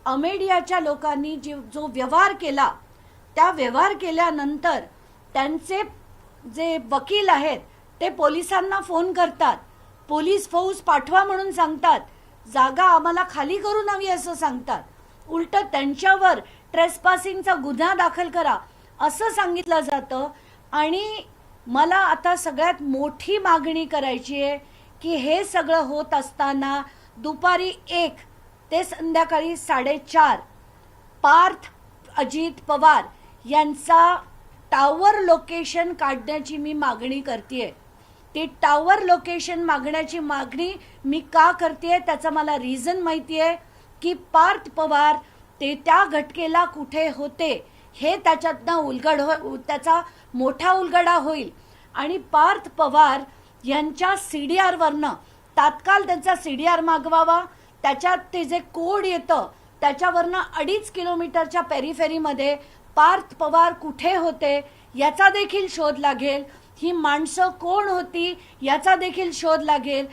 अमेडियाच्या लोकांनी जो व्यवहार केला, त्या व्यवहार केल्यानंतर त्यांचे जे वकील आहेत ते पोलिसांना फोन करतात, पोलीस फौज पाठवा म्हणून सांगतात, जागा आम्हाला खाली करून हवी असं सांगतात, उलट त्यांच्यावर ट्रेसपासिंगचा गुन्हा दाखल करा असं सांगितलं जातं. आणि मला आता सगळ्यात मोठी मागणी करायची आहे की हे सगळं होत असताना दुपारी 1 ते संध्याकाळी 4:30 पार्थ अजित पवार यांचा टावर लोकेशन काढण्याची मी मागणी करतेय. ती टावर लोकेशन मागण्याची मागणी मी का करतेय त्याचा मला रिझन माहिती आहे की पार्थ पवार ते त्या घटकेला कुठे होते हे त्याच्यातनं त्याचा मोठा उलगडा होईल. आणि पार्थ पवार यांच्या CDR वरनं तात्काळ त्यांचा CDR मागवावा. त्याच्यात ते जे कोड येतं त्याच्यावरनं 2.5 किलोमीटरच्या पेरिफेरीमध्ये पार्थ पवार कुठे होते याचा देखील शोध लागेल. ही माणसं कोण होती याचा देखील शोध लागेल.